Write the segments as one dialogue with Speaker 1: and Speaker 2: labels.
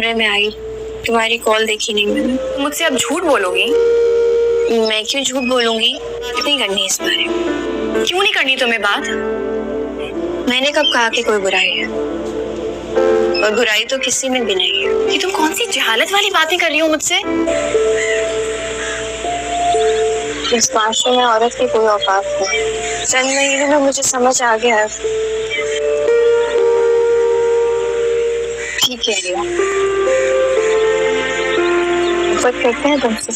Speaker 1: میں آئی تمہاری کال دیکھی نہیں میں نے.
Speaker 2: مجھ سے اب جھوٹ بولوگی؟
Speaker 1: میں کیوں جھوٹ بولوں گی؟ نہیں کرنی اس بارے میں.
Speaker 2: کیوں نہیں کرنی تمہیں بات؟
Speaker 1: میں نے کب کہا کہ کوئی برائی ہے؟ اور برائی تو کسی میں بھی نہیں ہے.
Speaker 2: یہ تم کون سی جہالت والی باتیں کر رہی ہو مجھ سے؟
Speaker 1: اس معاشرے میں عورت کی کوئی اوقات نہیں. چند مہینے میں مجھے سمجھ آ گیا. ٹھیک ہے لیا محبت کرتے ہیں تم سے.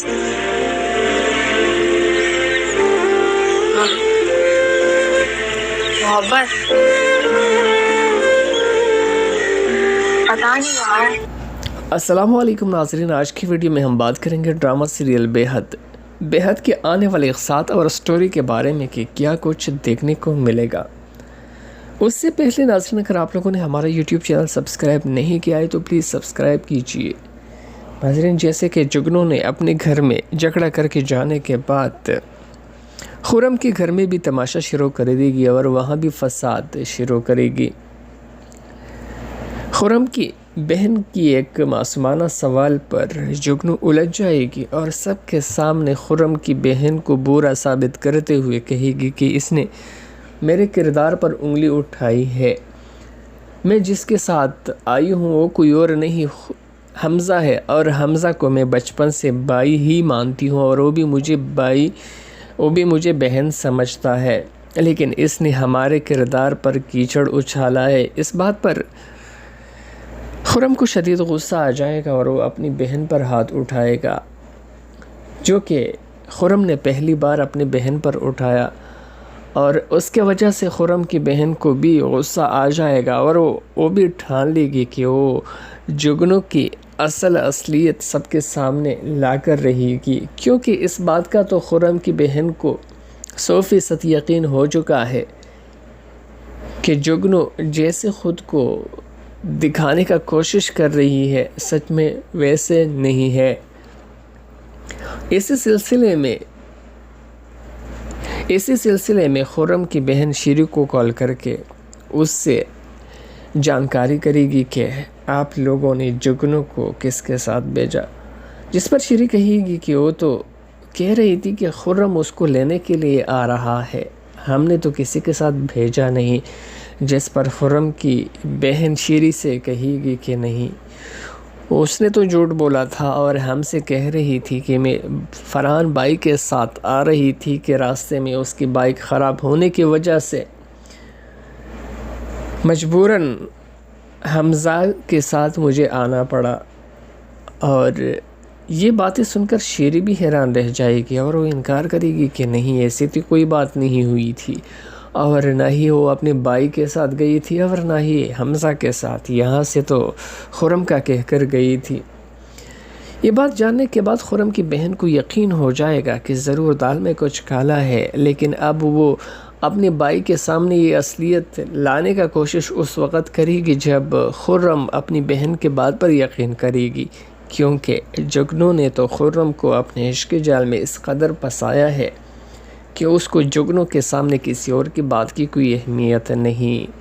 Speaker 2: محبت
Speaker 1: پتا نہیں یار.
Speaker 3: السلام علیکم ناظرین، آج کی ویڈیو میں ہم بات کریں گے ڈرامہ سیریل بے حد کے آنے والے اقساط اور سٹوری کے بارے میں کہ کیا کچھ دیکھنے کو ملے گا. اس سے پہلے ناظرین، اگر آپ لوگوں نے ہمارا یوٹیوب چینل سبسکرائب نہیں کیا ہے تو پلیز سبسکرائب کیجئے. ناظرین، جیسے کہ جگنو نے اپنے گھر میں جھگڑا کر کے جانے کے بعد خرم کے گھر میں بھی تماشا شروع کر دے گی اور وہاں بھی فساد شروع کرے گی. خرم کی بہن کی ایک معصومانہ سوال پر جگنو الجھ جائے گی اور سب کے سامنے خرم کی بہن کو برا ثابت کرتے ہوئے کہے گی کہ اس نے میرے کردار پر انگلی اٹھائی ہے. میں جس کے ساتھ آئی ہوں وہ کوئی اور نہیں حمزہ ہے، اور حمزہ کو میں بچپن سے بھائی ہی مانتی ہوں اور وہ بھی مجھے بہن سمجھتا ہے، لیکن اس نے ہمارے کردار پر کیچڑ اچھالا ہے. اس بات پر خرم کو شدید غصہ آ جائے گا اور وہ اپنی بہن پر ہاتھ اٹھائے گا، جو کہ خرم نے پہلی بار اپنی بہن پر اٹھایا، اور اس کے وجہ سے خرم کی بہن کو بھی غصہ آ جائے گا اور وہ بھی ٹھان لے گی کہ وہ جگنو کی اصلیت سب کے سامنے لا کر رہے گی، کیونکہ اس بات کا تو خرم کی بہن کو 100% یقین ہو چکا ہے کہ جگنو جیسے خود کو دکھانے کا کوشش کر رہی ہے سچ میں ویسے نہیں ہے. اسی سلسلے میں خرم کی بہن شیری کو کال کر کے اس سے جانکاری کرے گی کہ آپ لوگوں نے جگنو کو کس کے ساتھ بھیجا، جس پر شیری کہے گی کہ وہ تو کہہ رہی تھی کہ خرم اس کو لینے کے لیے آ رہا ہے، ہم نے تو کسی کے ساتھ بھیجا نہیں. جس پر خرم کی بہن شیری سے کہے گی کہ نہیں، اس نے تو جھوٹ بولا تھا اور ہم سے کہہ رہی تھی کہ میں فرحان بھائی کے ساتھ آ رہی تھی کہ راستے میں اس کی بائک خراب ہونے کی وجہ سے مجبوراً حمزہ کے ساتھ مجھے آنا پڑا. اور یہ باتیں سن کر شیری بھی حیران رہ جائے گی اور وہ انکار کرے گی کہ نہیں، ایسی تو کوئی بات نہیں ہوئی تھی، اور نہ ہی وہ اپنے بھائی کے ساتھ گئی تھی اور نہ ہی حمزہ کے ساتھ، یہاں سے تو خرم کا کہہ کر گئی تھی. یہ بات جاننے کے بعد خرم کی بہن کو یقین ہو جائے گا کہ ضرور دال میں کچھ کالا ہے، لیکن اب وہ اپنے بھائی کے سامنے یہ اصلیت لانے کا کوشش اس وقت کرے گی جب خرم اپنی بہن کے بات پر یقین کرے گی، کیونکہ جگنو نے تو خرم کو اپنے عشق جال میں اس قدر پھنسایا ہے کہ اس کو جگنو کے سامنے کسی اور کی بات کی کوئی اہمیت نہیں.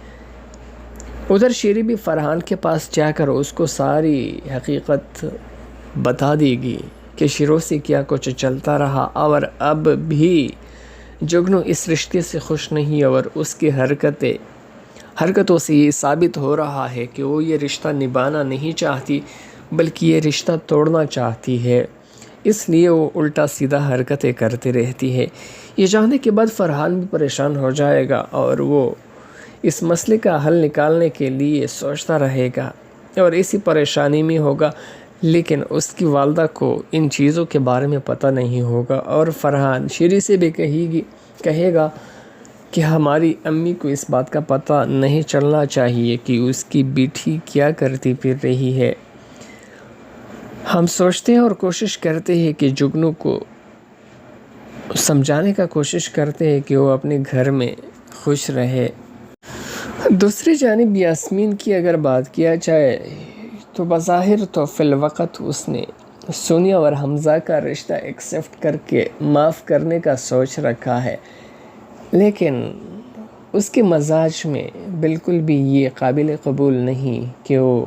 Speaker 3: ادھر شیری بھی فرحان کے پاس جا کر اس کو ساری حقیقت بتا دے گی کہ شیرو سے کیا کچھ چلتا رہا، اور اب بھی جگنو اس رشتے سے خوش نہیں، اور اس کی حرکتوں سے یہ ثابت ہو رہا ہے کہ وہ یہ رشتہ نبھانا نہیں چاہتی بلکہ یہ رشتہ توڑنا چاہتی ہے، اس لیے وہ الٹا سیدھا حرکتیں کرتی رہتی ہے. یہ جاننے کے بعد فرحان بھی پریشان ہو جائے گا اور وہ اس مسئلے کا حل نکالنے کے لیے سوچتا رہے گا اور اسی پریشانی میں ہوگا، لیکن اس کی والدہ کو ان چیزوں کے بارے میں پتہ نہیں ہوگا. اور فرحان شیری سے بھی کہے گا کہ ہماری امی کو اس بات کا پتہ نہیں چلنا چاہیے کہ اس کی بیٹی کیا کرتی پھر رہی ہے. ہم سوچتے ہیں اور کوشش کرتے ہیں کہ جگنو کو سمجھانے کا کوشش کرتے ہیں کہ وہ اپنے گھر میں خوش رہے. دوسری جانب یاسمین کی اگر بات کیا جائے تو بظاہر تو فی الوقت اس نے سونیا اور حمزہ کا رشتہ ایکسیپٹ کر کے معاف کرنے کا سوچ رکھا ہے، لیکن اس کے مزاج میں بالکل بھی یہ قابل قبول نہیں کہ وہ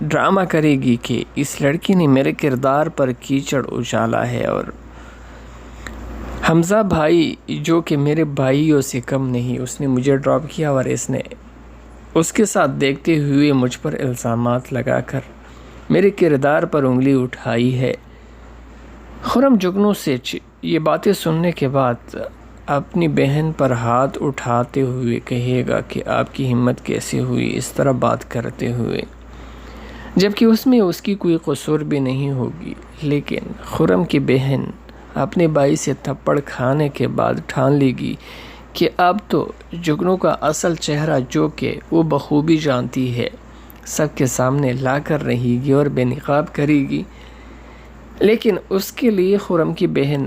Speaker 3: ڈرامہ کرے گی کہ اس لڑکی نے میرے کردار پر کیچڑ اچالا ہے، اور حمزہ بھائی جو کہ میرے بھائیوں سے کم نہیں، اس نے مجھے ڈراپ کیا اور اس نے اس کے ساتھ دیکھتے ہوئے مجھ پر الزامات لگا کر میرے کردار پر انگلی اٹھائی ہے۔ خرم جگنو سے یہ باتیں سننے کے بعد اپنی بہن پر ہاتھ اٹھاتے ہوئے کہے گا کہ آپ کی ہمت کیسے ہوئی اس طرح بات کرتے ہوئے، جبکہ اس میں اس کی کوئی قصور بھی نہیں ہوگی۔ لیکن خرم کی بہن اپنے بھائی سے تھپڑ کھانے کے بعد ٹھان لے گی کہ اب تو جگنو کا اصل چہرہ جو کہ وہ بخوبی جانتی ہے سب کے سامنے لا کر رہے گی اور بے نقاب کرے گی۔ لیکن اس کے لیے خرم کی بہن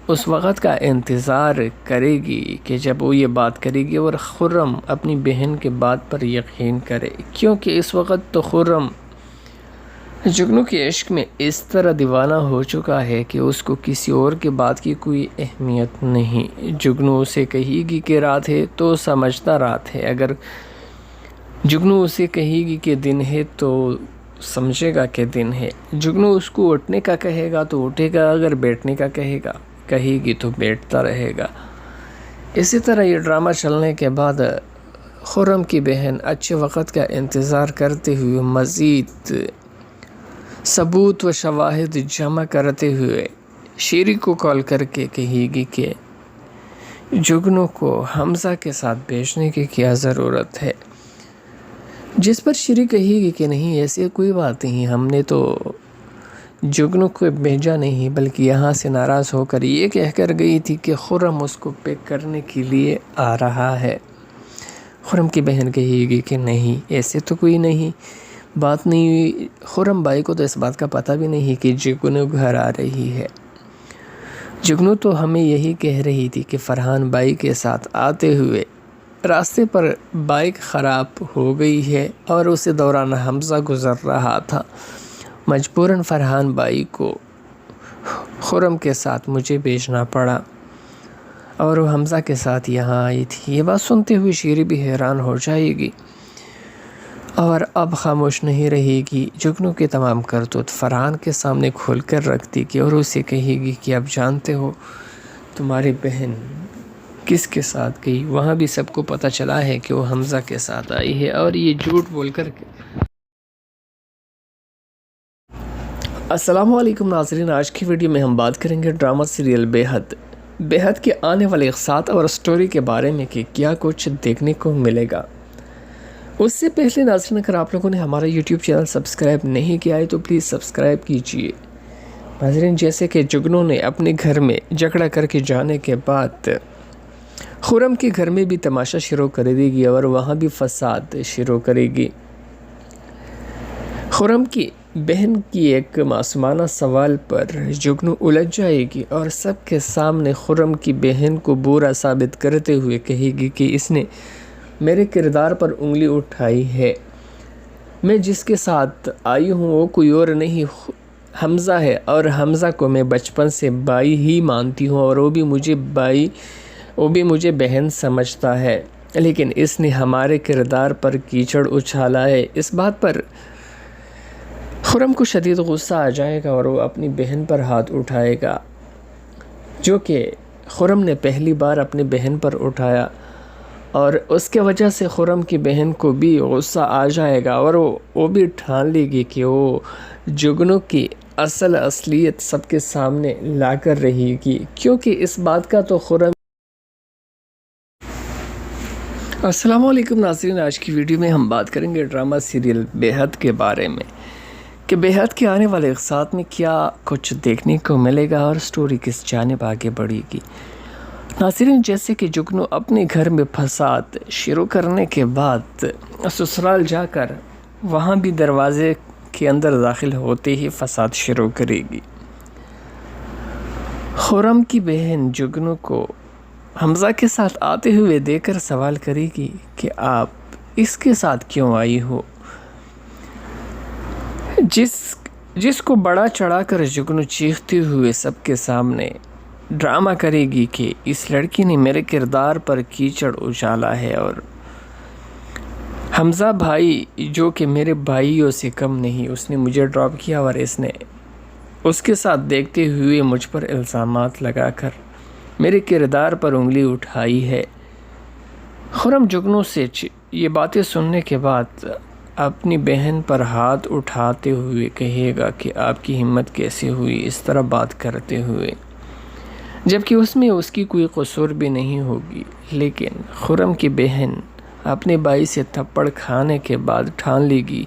Speaker 3: اس وقت کا انتظار کرے گی کہ جب وہ یہ بات کرے گی اور خرم اپنی بہن کے بات پر یقین کرے، کیونکہ اس وقت تو خرم جگنو کے عشق میں اس طرح دیوانہ ہو چکا ہے کہ اس کو کسی اور کے بات کی کوئی اہمیت نہیں۔ جگنو اسے کہے گی کہ رات ہے تو سمجھتا رات ہے، اگر جگنو اسے کہے گی کہ دن ہے تو سمجھے گا کہ دن ہے۔ جگنو اس کو اٹھنے کا کہے گا تو اٹھے گا، اگر بیٹھنے کا کہے گی تو بیٹھتا رہے گا۔ اسی طرح یہ ڈرامہ چلنے کے بعد خرم کی بہن اچھے وقت کا انتظار کرتے ہوئے مزید ثبوت و شواہد جمع کرتے ہوئے شیری کو کال کر کے کہے گی کہ جگنو کو حمزہ کے ساتھ بھیجنے کی کیا ضرورت ہے، جس پر شیری کہے گی کہ نہیں ایسی کوئی بات نہیں، ہم نے تو جگنو کو بھیجا نہیں بلکہ یہاں سے ناراض ہو کر یہ کہہ کر گئی تھی کہ خرم اس کو پک کرنے کے لیے آ رہا ہے۔ خرم کی بہن کہے گی کہ نہیں ایسے تو کوئی نہیں بات نہیں ہوئی، خرم بھائی کو تو اس بات کا پتہ بھی نہیں کہ جگنو گھر آ رہی ہے۔ جگنو تو ہمیں یہی کہہ رہی تھی کہ فرحان بھائی کے ساتھ آتے ہوئے راستے پر بائک خراب ہو گئی ہے اور اسے دوران حمزہ گزر رہا تھا، مجبوراً فرحان بھائی کو خرم کے ساتھ مجھے بھیجنا پڑا اور وہ حمزہ کے ساتھ یہاں آئی تھی۔ یہ بات سنتے ہوئے شیری بھی حیران ہو جائے گی اور اب خاموش نہیں رہے گی۔ جگنو کے تمام کرتوت فرحان کے سامنے کھول کر رکھتی کہ اور اسے کہے گی کہ اب جانتے ہو تمہاری بہن کس کے ساتھ گئی، وہاں بھی سب کو پتہ چلا ہے کہ وہ حمزہ کے ساتھ آئی ہے، اور یہ جھوٹ بول کر کے۔ السلام علیکم ناظرین، آج کی ویڈیو میں ہم بات کریں گے ڈرامہ سیریل بے حد کے آنے والے اقساط اور سٹوری کے بارے میں کہ کیا کچھ دیکھنے کو ملے گا۔ اس سے پہلے ناظرین اگر آپ لوگوں نے ہمارا یوٹیوب چینل سبسکرائب نہیں کیا ہے تو پلیز سبسکرائب کیجئے۔ ناظرین جیسے کہ جگنو نے اپنے گھر میں جھگڑا کر کے جانے کے بعد خرم کے گھر میں بھی تماشا شروع کر دے گی اور وہاں بھی فساد شروع کرے گی۔ خرم کی بہن کی ایک معصومانہ سوال پر جگنو الجھ جائے گی اور سب کے سامنے خرم کی بہن کو برا ثابت کرتے ہوئے کہے گی کہ اس نے میرے کردار پر انگلی اٹھائی ہے، میں جس کے ساتھ آئی ہوں وہ کوئی اور نہیں حمزہ ہے، اور حمزہ کو میں بچپن سے بھائی ہی مانتی ہوں اور وہ بھی مجھے بہن سمجھتا ہے، لیکن اس نے ہمارے کردار پر کیچڑ اچھالا ہے۔ اس بات پر خرم کو شدید غصہ آ جائے گا اور وہ اپنی بہن پر ہاتھ اٹھائے گا، جو کہ خرم نے پہلی بار اپنی بہن پر اٹھایا، اور اس کے وجہ سے خرم کی بہن کو بھی غصہ آ جائے گا اور وہ بھی ٹھان لے گی کہ وہ جگنو کی اصلیت سب کے سامنے لا کر رہے گی، کیونکہ اس بات کا تو خرم۔ السلام علیکم ناظرین، آج کی ویڈیو میں ہم بات کریں گے ڈرامہ سیریل بے حد کے بارے میں کہ بے حد کے آنے والے اقساط میں کیا کچھ دیکھنے کو ملے گا اور سٹوری کس جانب آگے بڑھے گی۔ ناظرین جیسے کہ جگنو اپنے گھر میں فساد شروع کرنے کے بعد سسرال جا کر وہاں بھی دروازے کے اندر داخل ہوتے ہی فساد شروع کرے گی۔ خرم کی بہن جگنو کو حمزہ کے ساتھ آتے ہوئے دیکھ کر سوال کرے گی کہ آپ اس کے ساتھ کیوں آئی ہو، جس کو بڑا چڑھا کر جگنو چیختے ہوئے سب کے سامنے ڈرامہ کرے گی کہ اس لڑکی نے میرے کردار پر کیچڑ اچالا ہے اور حمزہ بھائی جو کہ میرے بھائیوں سے کم نہیں، اس نے مجھے ڈراپ کیا اور اس نے اس کے ساتھ دیکھتے ہوئے مجھ پر الزامات لگا کر میرے کردار پر انگلی اٹھائی ہے۔ خرم جگنو سے یہ باتیں سننے کے بعد اپنی بہن پر ہاتھ اٹھاتے ہوئے کہے گا کہ آپ کی ہمت کیسے ہوئی اس طرح بات کرتے ہوئے، جبکہ اس میں اس کی کوئی قصور بھی نہیں ہوگی۔ لیکن خرم کی بہن اپنے بھائی سے تھپڑ کھانے کے بعد ٹھان لے گی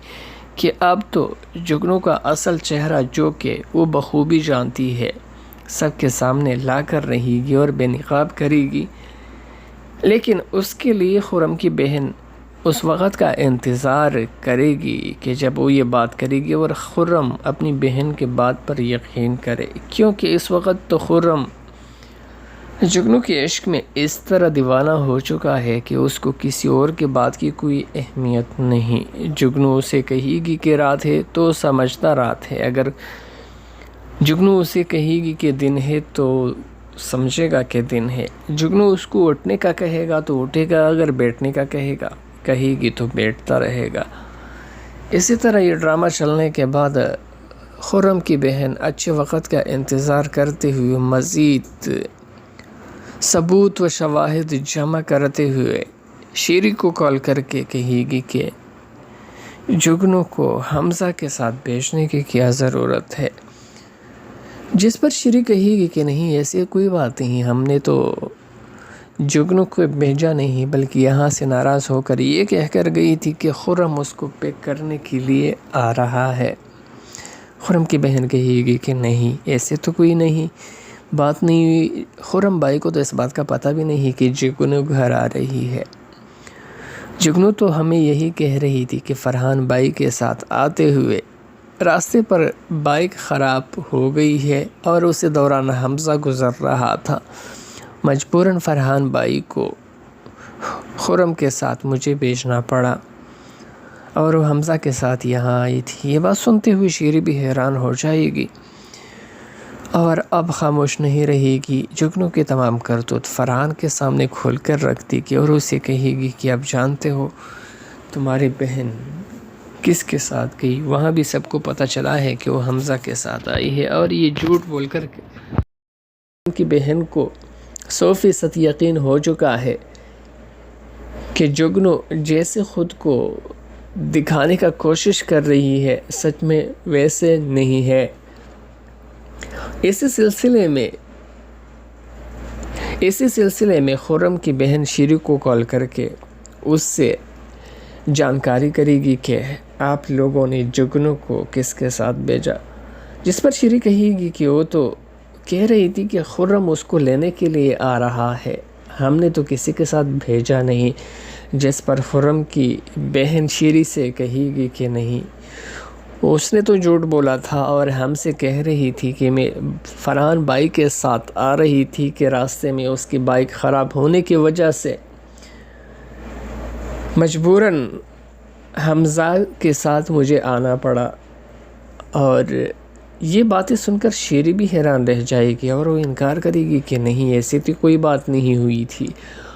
Speaker 3: کہ اب تو جگنو کا اصل چہرہ جو کہ وہ بخوبی جانتی ہے سب کے سامنے لا کر رہے گی اور بے نقاب کرے گی۔ لیکن اس کے لیے خرم کی بہن اس وقت کا انتظار کرے گی کہ جب وہ یہ بات کرے گی اور خرم اپنی بہن کے بات پر یقین کرے، کیونکہ اس وقت تو خرم جگنو کے عشق میں اس طرح دیوانہ ہو چکا ہے کہ اس کو کسی اور کے بات کی کوئی اہمیت نہیں۔ جگنو اسے کہے گی کہ رات ہے تو سمجھتا رات ہے، اگر جگنو اسے کہے گی کہ دن ہے تو سمجھے گا کہ دن ہے۔ جگنو اس کو اٹھنے کا کہے گا تو اٹھے گا، اگر بیٹھنے کا کہے گی تو بیٹھتا رہے گا۔ اسی طرح یہ ڈرامہ چلنے کے بعد خرم کی بہن اچھے وقت کا انتظار کرتے ہوئے مزید ثبوت و شواہد جمع کرتے ہوئے شیری کو کال کر کے کہے گی کہ جگنو کو حمزہ کے ساتھ بھیجنے کی کیا ضرورت ہے، جس پر شیری کہے گی کہ نہیں ایسی کوئی بات نہیں، ہم نے تو جگنو کو بھیجا نہیں بلکہ یہاں سے ناراض ہو کر یہ کہہ کر گئی تھی کہ خرم اس کو پک کرنے کے لیے آ رہا ہے۔ خرم کی بہن کہے گی کہ نہیں ایسے تو کوئی نہیں بات نہیں ہوئی، خرم بھائی کو تو اس بات کا پتہ بھی نہیں کہ جگنو گھر آ رہی ہے۔ جگنو تو ہمیں یہی کہہ رہی تھی کہ فرحان بھائی کے ساتھ آتے ہوئے راستے پر بائک خراب ہو گئی ہے اور اسے دوران حمزہ گزر رہا تھا، مجبوراً فرحان بھائی کو خرم کے ساتھ مجھے بھیجنا پڑا اور وہ حمزہ کے ساتھ یہاں آئی تھی۔ یہ بات سنتے ہوئے شیری بھی حیران ہو جائے گی اور اب خاموش نہیں رہے گی۔ جگنو کے تمام کرتوت فرحان کے سامنے کھول کر رکھ دی گی اور اسے کہے گی کہ اب جانتے ہو تمہاری بہن کس کے ساتھ گئی، وہاں بھی سب کو پتہ چلا ہے کہ وہ حمزہ کے ساتھ آئی ہے، اور یہ جھوٹ بول کر کے ان کی بہن کو 100% یقین ہو چکا ہے کہ جگنو جیسے خود کو دکھانے کا کوشش کر رہی ہے سچ میں ویسے نہیں ہے۔ اسی سلسلے میں خرم کی بہن شیری کو کال کر کے اس سے جانکاری کرے گی کہ آپ لوگوں نے جگنو کو کس کے ساتھ بھیجا، جس پر شیری کہے گی کہ وہ تو کہہ رہی تھی کہ خرم اس کو لینے کے لیے آ رہا ہے، ہم نے تو کسی کے ساتھ بھیجا نہیں، جس پر خرم کی بہن شیری سے کہے گی کہ نہیں اس نے تو جھوٹ بولا تھا اور ہم سے کہہ رہی تھی کہ میں فرحان بھائی کے ساتھ آ رہی تھی کہ راستے میں اس کی بائک خراب ہونے کی وجہ سے مجبوراً حمزہ کے ساتھ مجھے آنا پڑا۔ اور یہ باتیں سن کر شیری بھی حیران رہ جائے گی اور وہ انکار کرے گی کہ نہیں ایسی تو کوئی بات نہیں ہوئی تھی،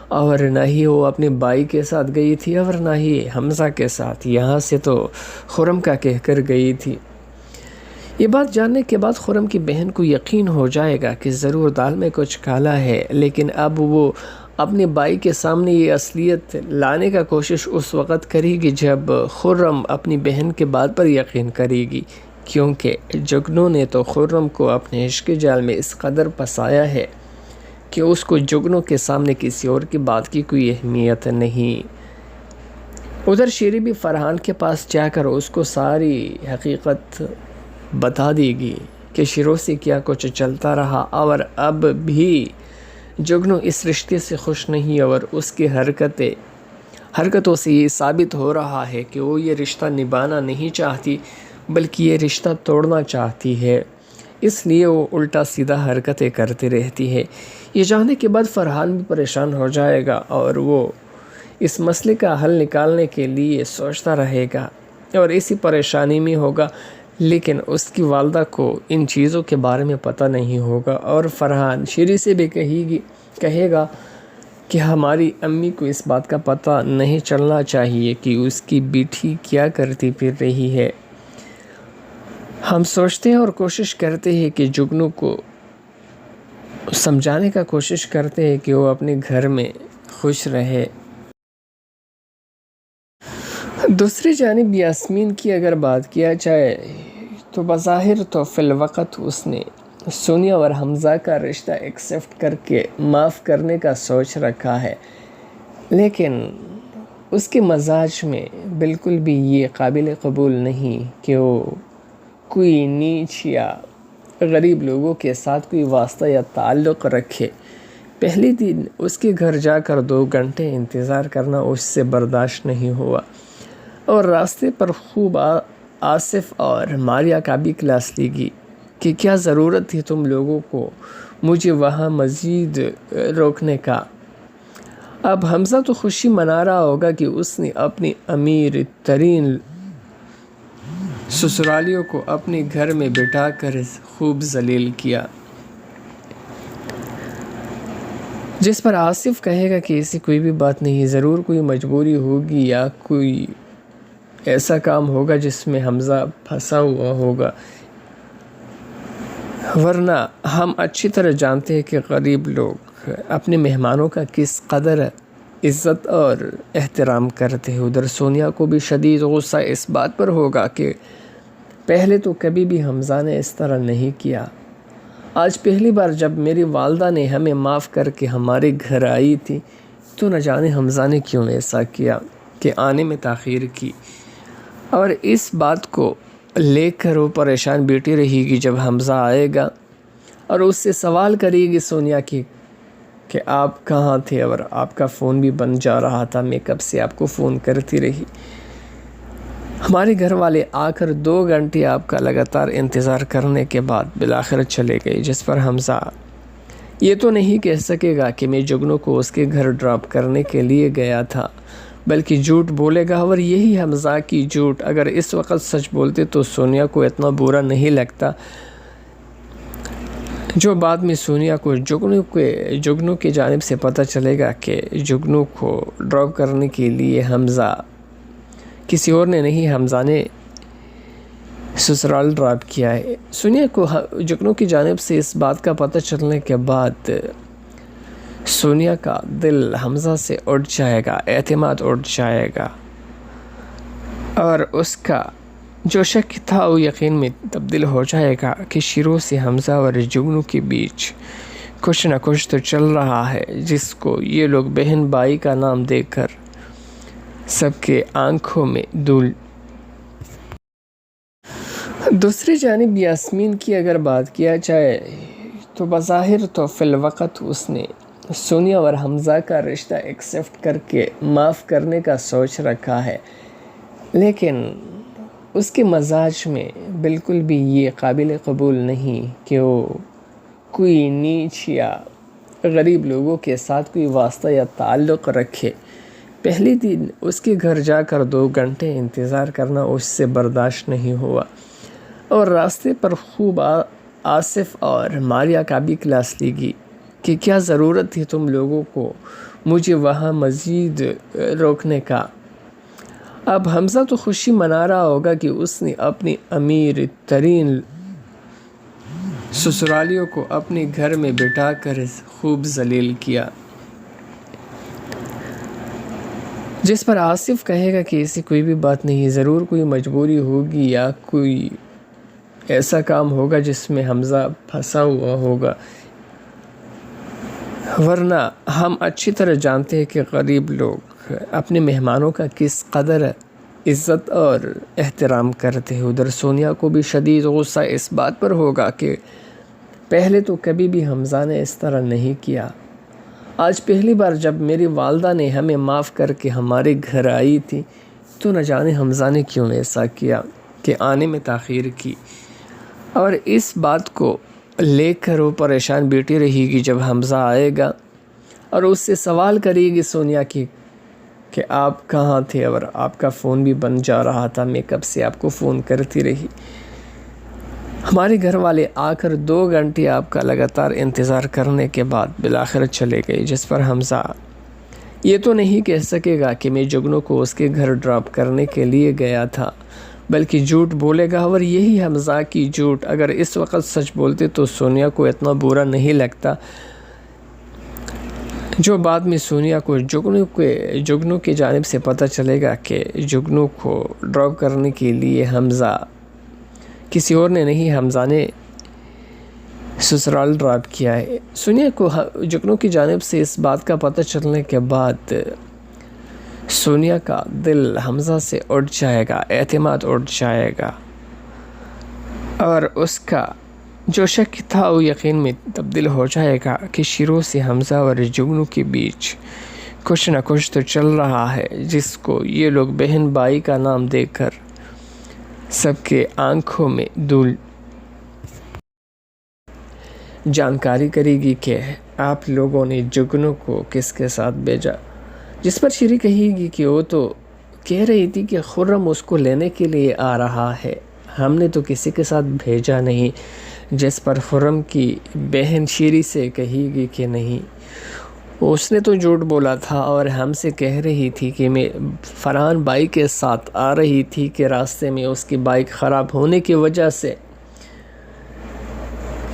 Speaker 3: اور نہ ہی وہ اپنے بھائی کے ساتھ گئی تھی اور نہ ہی حمزہ کے ساتھ، یہاں سے تو خرم کا کہہ کر گئی تھی۔ یہ بات جاننے کے بعد خرم کی بہن کو یقین ہو جائے گا کہ ضرور دال میں کچھ کالا ہے، لیکن اب وہ اپنے بھائی کے سامنے یہ اصلیت لانے کا کوشش اس وقت کرے گی جب خرم اپنی بہن کے بات پر یقین کرے گی، کیونکہ جگنو نے تو خرم کو اپنے عشق جال میں اس قدر پھنسایا ہے کہ اس کو جگنو کے سامنے کسی اور کی بات کی کوئی اہمیت نہیں۔ ادھر شیری بھی فرحان کے پاس جا کر اس کو ساری حقیقت بتا دے گی کہ شیرو سے کیا کچھ چلتا رہا، اور اب بھی جگنو اس رشتے سے خوش نہیں اور اس کی حرکتوں سے یہ ثابت ہو رہا ہے کہ وہ یہ رشتہ نبھانا نہیں چاہتی بلکہ یہ رشتہ توڑنا چاہتی ہے، اس لیے وہ الٹا سیدھا حرکتیں کرتی رہتی ہے۔ یہ جاننے کے بعد فرحان بھی پریشان ہو جائے گا اور وہ اس مسئلے کا حل نکالنے کے لیے سوچتا رہے گا اور اسی پریشانی میں ہوگا، لیکن اس کی والدہ کو ان چیزوں کے بارے میں پتہ نہیں ہوگا، اور فرحان شیری سے بھی کہے گا کہ ہماری امی کو اس بات کا پتہ نہیں چلنا چاہیے کہ اس کی بیٹی کیا کرتی پھر رہی ہے۔ ہم سوچتے ہیں اور کوشش کرتے ہیں کہ جگنو کو سمجھانے کا کوشش کرتے ہیں کہ وہ اپنے گھر میں خوش رہے۔ دوسری جانب یاسمین کی اگر بات کیا جائے تو بظاہر تو فی الوقت اس نے سونیا اور حمزہ کا رشتہ ایکسیپٹ کر کے معاف کرنے کا سوچ رکھا ہے، لیکن اس کے مزاج میں بالکل بھی یہ قابل قبول نہیں کہ وہ کوئی نیچ یا غریب لوگوں کے ساتھ کوئی واسطہ یا تعلق رکھے۔ پہلی دن اس کے گھر جا کر 2 گھنٹے انتظار کرنا اس سے برداشت نہیں ہوا، اور راستے پر خوب آصف اور ماریا کا بھی کلاس لی گئی کہ کیا ضرورت تھی تم لوگوں کو مجھے وہاں مزید روکنے کا۔ اب حمزہ تو خوشی منا رہا ہوگا کہ اس نے اپنی امیر ترین سسرالیوں کو اپنے گھر میں بٹھا کر خوب ذلیل کیا، جس پر آصف کہے گا کہ ایسی کوئی بھی بات نہیں، ضرور کوئی مجبوری ہوگی یا کوئی ایسا کام ہوگا جس میں حمزہ پھنسا ہوا ہوگا، ورنہ ہم اچھی طرح جانتے ہیں کہ غریب لوگ اپنے مہمانوں کا کس قدر عزت اور احترام کرتے ہیں۔ ادھر سونیا کو بھی شدید غصہ اس بات پر ہوگا کہ پہلے تو کبھی بھی حمزہ نے اس طرح نہیں کیا، آج پہلی بار جب میری والدہ نے ہمیں معاف کر کے ہمارے گھر آئی تھی تو نہ جانے حمزہ نے کیوں ایسا کیا کہ آنے میں تاخیر کی، اور اس بات کو لے کر وہ پریشان بیٹھی رہے گی جب حمزہ آئے گا اور اس سے سوال کرے گی سونیا کی کہ آپ کہاں تھے اور آپ کا فون بھی بند جا رہا تھا، میں کب سے آپ کو فون کرتی رہی۔ ہمارے گھر والے آ کر 2 گھنٹے آپ کا لگاتار انتظار کرنے کے بعد بالآخر چلے گئے، جس پر حمزہ یہ تو نہیں کہہ سکے گا کہ میں جگنو کو اس کے گھر ڈراپ کرنے کے لیے گیا تھا، بلکہ جھوٹ بولے گا، اور یہی حمزہ کی جھوٹ اگر اس وقت سچ بولتے تو سونیا کو اتنا برا نہیں لگتا، جو بعد میں سونیا کو جگنو کی جانب سے پتہ چلے گا کہ جگنو کو ڈراپ کرنے کے لیے حمزہ کسی اور نے نہیں، حمزہ نے سسرال ڈراپ کیا ہے۔ سونیا کو جگنو کی جانب سے اس بات کا پتہ چلنے کے بعد سونیا کا دل حمزہ سے اٹھ جائے گا، اعتماد اٹھ جائے گا، اور اس کا جو شک تھا وہ یقین میں تبدیل ہو جائے گا کہ شروع سے حمزہ اور جگنو کے بیچ کچھ نہ کچھ تو چل رہا ہے، جس کو یہ لوگ بہن بھائی کا نام دے کر سب کے آنکھوں میں دھول۔ دوسری جانب یاسمین کی اگر بات کیا جائے تو بظاہر تو فی الوقت اس نے سونیا اور حمزہ کا رشتہ ایکسیپٹ کر کے معاف کرنے کا سوچ رکھا ہے، لیکن اس کے مزاج میں بالکل بھی یہ قابل قبول نہیں کہ وہ کوئی نیچ یا غریب لوگوں کے ساتھ کوئی واسطہ یا تعلق رکھے۔ پہلی دن اس کے گھر جا کر 2 گھنٹے انتظار کرنا اس سے برداشت نہیں ہوا، اور راستے پر خوب آصف اور ماریا کا بھی کلاس لی گئی کہ کیا ضرورت تھی تم لوگوں کو مجھے وہاں مزید روکنے کا۔ اب حمزہ تو خوشی منا رہا ہوگا کہ اس نے اپنی امیر ترین سسرالیوں کو اپنے گھر میں بٹھا کر خوب ذلیل کیا، جس پر آصف کہے گا کہ ایسی کوئی بھی بات نہیں، ضرور کوئی مجبوری ہوگی یا کوئی ایسا کام ہوگا جس میں حمزہ پھنسا ہوا ہوگا، ورنہ ہم اچھی طرح جانتے ہیں کہ غریب لوگ اپنے مہمانوں کا کس قدر عزت اور احترام کرتے ہیں۔ ادھر سونیا کو بھی شدید غصہ اس بات پر ہوگا کہ پہلے تو کبھی بھی حمزہ نے اس طرح نہیں کیا، آج پہلی بار جب میری والدہ نے ہمیں معاف کر کے ہمارے گھر آئی تھی تو نہ جانے حمزہ نے کیوں ایسا کیا کہ آنے میں تاخیر کی، اور اس بات کو لے کر وہ پریشان بیٹھی رہے گی جب حمزہ آئے گا اور اس سے سوال کرے گی سونیا کی کہ آپ کہاں تھے اور آپ کا فون بھی بند جا رہا تھا، میں کب سے آپ کو فون کرتی رہی۔ ہمارے گھر والے آ کر 2 گھنٹے آپ کا لگاتار انتظار کرنے کے بعد بالآخر چلے گئے، جس پر حمزہ یہ تو نہیں کہہ سکے گا کہ میں جگنو کو اس کے گھر ڈراپ کرنے کے لیے گیا تھا، بلکہ جھوٹ بولے گا، اور یہی حمزہ کی جھوٹ اگر اس وقت سچ بولتے تو سونیا کو اتنا برا نہیں لگتا، جو بعد میں سونیا کو جگنو کی جانب سے پتہ چلے گا کہ جگنو کو ڈراپ کرنے کے لیے حمزہ کسی اور نے نہیں، حمزہ نے سسرال ڈراپ کیا ہے۔ سونیا کو جگنو کی جانب سے اس بات کا پتہ چلنے کے بعد سونیا کا دل حمزہ سے اٹھ جائے گا، اعتماد اٹھ جائے گا، اور اس کا جو شک تھا وہ یقین میں تبدیل ہو جائے گا کہ شروع سے حمزہ اور جگنو کے بیچ کچھ نہ کچھ تو چل رہا ہے، جس کو یہ لوگ بہن بھائی کا نام دے کر سب کے آنکھوں میں دھول جانکاری کرے گی کہ آپ لوگوں نے جگنو کو کس کے ساتھ بھیجا، جس پر شیری کہے گی کہ وہ تو کہہ رہی تھی کہ خرم اس کو لینے کے لیے آ رہا ہے، ہم نے تو کسی کے ساتھ بھیجا نہیں، جس پر خرم کی بہن شیری سے کہے گی کہ نہیں، اس نے تو جھوٹ بولا تھا اور ہم سے کہہ رہی تھی کہ میں فرحان بھائی کے ساتھ آ رہی تھی کہ راستے میں اس کی بائک خراب ہونے کی وجہ سے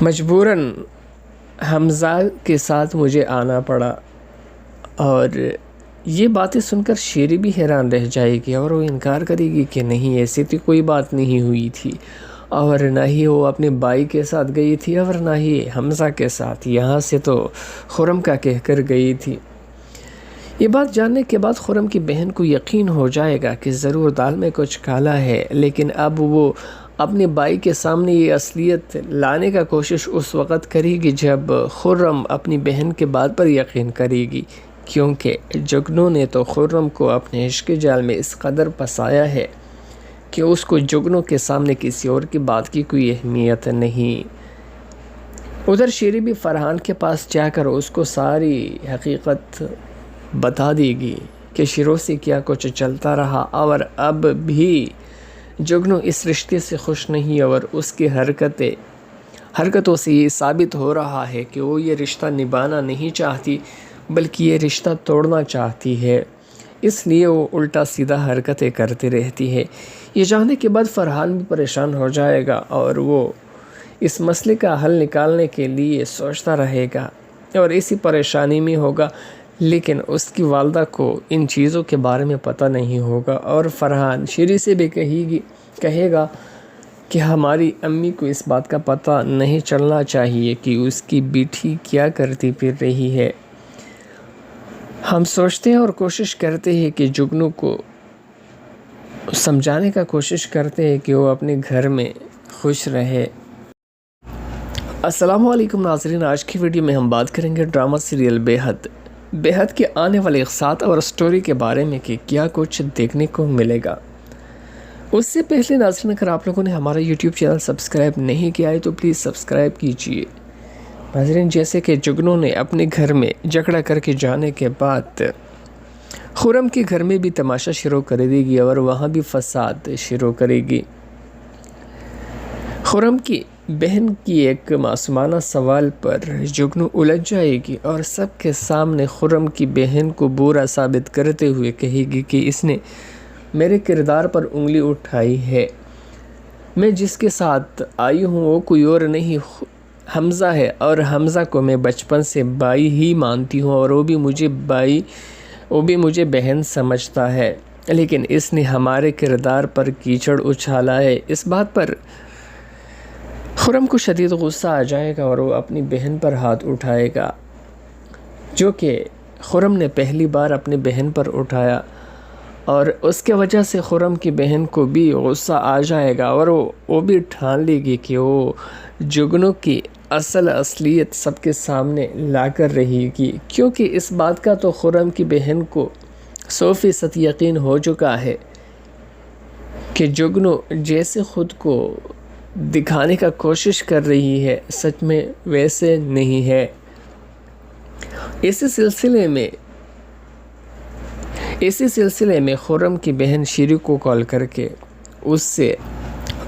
Speaker 3: مجبوراً حمزہ کے ساتھ مجھے آنا پڑا۔ اور یہ باتیں سن کر شیری بھی حیران رہ جائے گی اور وہ انکار کرے گی کہ نہیں، ایسی تو کوئی بات نہیں ہوئی تھی، اور نہ ہی وہ اپنے بھائی کے ساتھ گئی تھی اور نہ ہی حمزہ کے ساتھ، یہاں سے تو خرم کا کہہ کر گئی تھی۔ یہ بات جاننے کے بعد خرم کی بہن کو یقین ہو جائے گا کہ ضرور دال میں کچھ کالا ہے، لیکن اب وہ اپنے بھائی کے سامنے یہ اصلیت لانے کا کوشش اس وقت کرے گی جب خرم اپنی بہن کے بات پر یقین کرے گی، کیونکہ جگنو نے تو خرم کو اپنے عشق جال میں اس قدر پھنسایا ہے کہ اس کو جگنو کے سامنے کسی اور کی بات کی کوئی اہمیت نہیں۔ ادھر شیری بھی فرحان کے پاس جا کر اس کو ساری حقیقت بتا دے گی کہ شروع سے کیا کچھ چلتا رہا، اور اب بھی جگنو اس رشتے سے خوش نہیں، اور اس کی حرکتوں سے یہ ثابت ہو رہا ہے کہ وہ یہ رشتہ نبھانا نہیں چاہتی بلکہ یہ رشتہ توڑنا چاہتی ہے، اس لیے وہ الٹا سیدھا حرکتیں کرتی رہتی ہے۔ یہ جاننے کے بعد فرحان بھی پریشان ہو جائے گا اور وہ اس مسئلے کا حل نکالنے کے لیے سوچتا رہے گا اور اسی پریشانی میں ہوگا، لیکن اس کی والدہ کو ان چیزوں کے بارے میں پتہ نہیں ہوگا، اور فرحان شیری سے بھی کہے گا کہ ہماری امی کو اس بات کا پتہ نہیں چلنا چاہیے کہ اس کی بیٹی کیا کرتی پھر رہی ہے۔ ہم سوچتے ہیں اور کوشش کرتے ہیں کہ جگنو کو سمجھانے کا کوشش کرتے ہیں کہ وہ اپنے گھر میں خوش رہے۔ السلام علیکم ناظرین، آج کی ویڈیو میں ہم بات کریں گے ڈرامہ سیریل بے حد کے آنے والے اقساط اور سٹوری کے بارے میں کہ کیا کچھ دیکھنے کو ملے گا۔ اس سے پہلے ناظرین، اگر آپ لوگوں نے ہمارا یوٹیوب چینل سبسکرائب نہیں کیا ہے تو پلیز سبسکرائب کیجئے۔ ناظرین، جیسے کہ جگنو نے اپنے گھر میں جھگڑا کر کے جانے کے بعد خرم کے گھر میں بھی تماشا شروع کر دے گی اور وہاں بھی فساد شروع کرے گی۔ خرم کی بہن کی ایک معصومانہ سوال پر جگنو الجھ جائے گی اور سب کے سامنے خرم کی بہن کو برا ثابت کرتے ہوئے کہے گی کہ اس نے میرے کردار پر انگلی اٹھائی ہے، میں جس کے ساتھ آئی ہوں وہ کوئی اور نہیں حمزہ ہے، اور حمزہ کو میں بچپن سے بھائی ہی مانتی ہوں اور وہ بھی مجھے بہن سمجھتا ہے، لیکن اس نے ہمارے کردار پر کیچڑ اچھالا ہے۔ اس بات پر خرم کو شدید غصہ آ جائے گا اور وہ اپنی بہن پر ہاتھ اٹھائے گا، جو کہ خرم نے پہلی بار اپنی بہن پر اٹھایا، اور اس کے وجہ سے خرم کی بہن کو بھی غصہ آ جائے گا اور وہ بھی ٹھان لے گی کہ وہ جگنو کی اصلیت سب کے سامنے لا کر رہے گی، کیونکہ اس بات کا تو خرم کی بہن کو 100% یقین ہو چکا ہے کہ جگنو جیسے خود کو دکھانے کا کوشش کر رہی ہے سچ میں ویسے نہیں ہے۔ اسی سلسلے میں خرم کی بہن شیری کو کال کر کے اس سے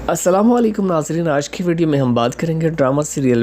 Speaker 3: السلام علیکم ناظرین، آج کی ویڈیو میں ہم بات کریں گے ڈرامہ سیریل